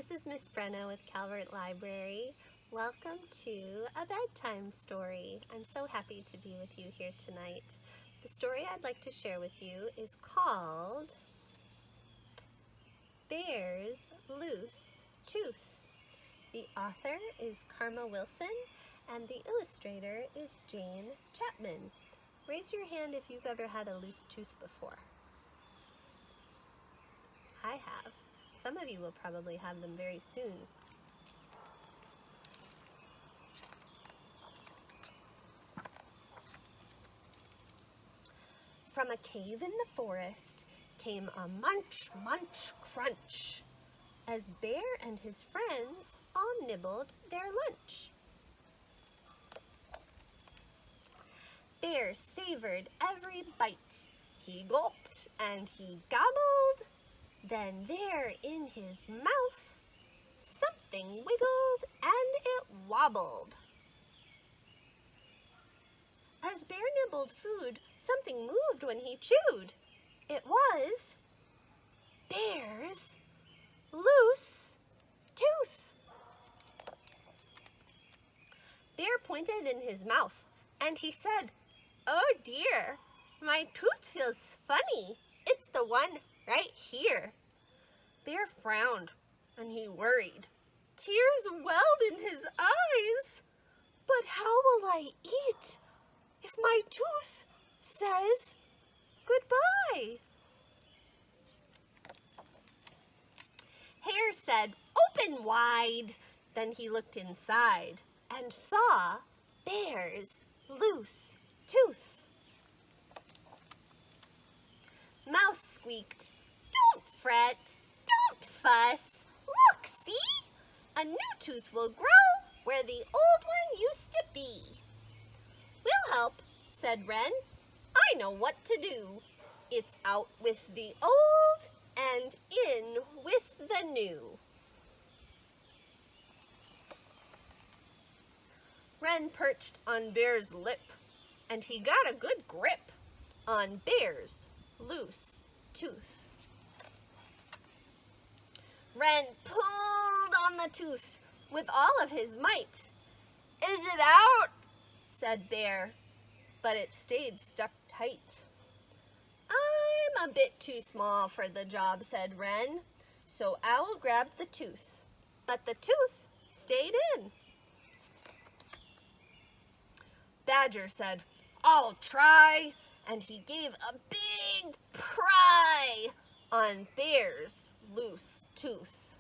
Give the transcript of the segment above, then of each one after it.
This is Miss Brenna with Calvert Library. Welcome to a bedtime story. I'm so happy to be with you here tonight. The story I'd like to share with you is called Bear's Loose Tooth. The author is Karma Wilson and the illustrator is Jane Chapman. Raise your hand if you've ever had a loose tooth before. I have. Some of you will probably have them very soon. From a cave in the forest came a munch, munch, crunch, as Bear and his friends all nibbled their lunch. Bear savored every bite. He gulped and he gobbled. Then there in his mouth, something wiggled and it wobbled. As Bear nibbled food, something moved when he chewed. It was Bear's loose tooth. Bear pointed in his mouth and he said, "Oh dear, my tooth feels funny. It's the one right here." Bear frowned and he worried. Tears welled in his eyes. But how will I eat if my tooth says goodbye? Hare said, "Open wide." Then he looked inside and saw Bear's loose tooth. Mouse squeaked, "Don't fret, don't fuss. Look, see? A new tooth will grow where the old one used to be." "We'll help," said Wren. "I know what to do. It's out with the old and in with the new." Wren perched on Bear's lip, and he got a good grip on Bear's loose tooth. Wren pulled on the tooth with all of his might. "Is it out?" said Bear, but it stayed stuck tight. "I'm a bit too small for the job," said Wren, so Owl grabbed the tooth, but the tooth stayed in. Badger said, "I'll try," and he gave a big pry on Bear's loose tooth.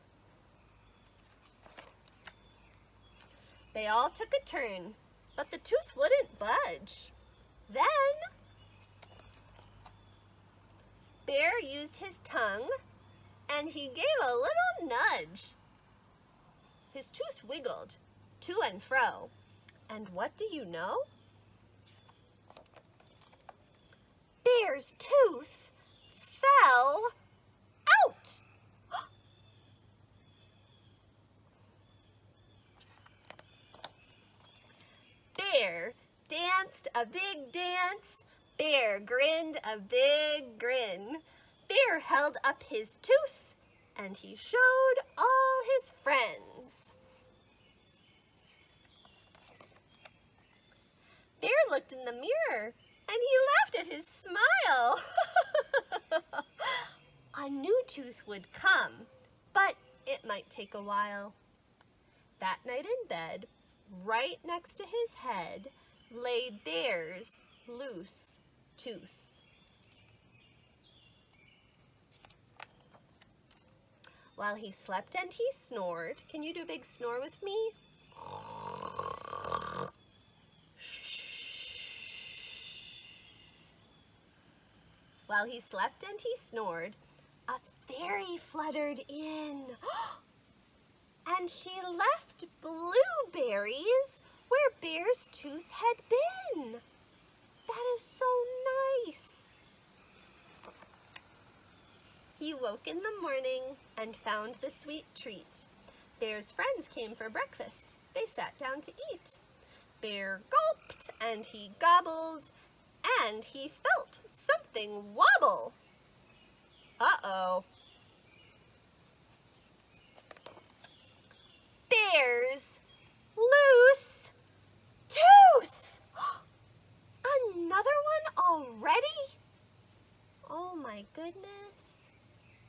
They all took a turn, but the tooth wouldn't budge. Then Bear used his tongue and he gave a little nudge. His tooth wiggled to and fro, and what do you know? Bear's tooth fell out. Bear danced a big dance. Bear grinned a big grin. Bear held up his tooth and he showed all his friends. Bear looked in the mirror and he laughed at his smile. A new tooth would come, but it might take a while. That night in bed, right next to his head, lay Bear's loose tooth. While he slept and he snored, can you do a big snore with me? While he slept and he snored, a fairy fluttered in. And she left blueberries where Bear's tooth had been. That is so nice. He woke in the morning and found the sweet treat. Bear's friends came for breakfast. They sat down to eat. Bear gulped and he gobbled and he felt something wobble. Uh-oh. goodness.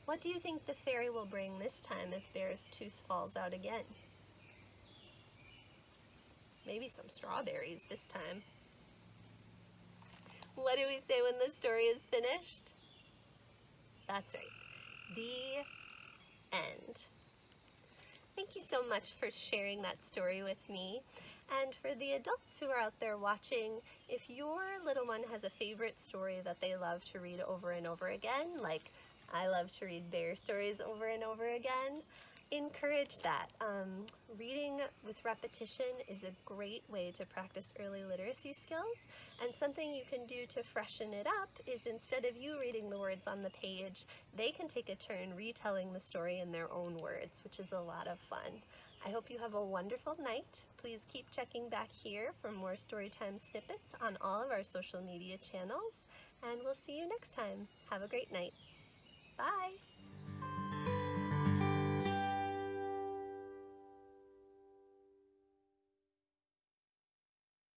What do you think the fairy will bring this time if Bear's tooth falls out again? Maybe some strawberries this time. What do we say when the story is finished? That's right. The end. Thank you so much for sharing that story with me. And for the adults who are out there watching, if your little one has a favorite story that they love to read over and over again, like I love to read bear stories over and over again, encourage that. Reading with repetition is a great way to practice early literacy skills, and something you can do to freshen it up is instead of you reading the words on the page, they can take a turn retelling the story in their own words, which is a lot of fun. I hope you have a wonderful night. Please keep checking back here for more Storytime Snippets on all of our social media channels, and we'll see you next time. Have a great night. Bye!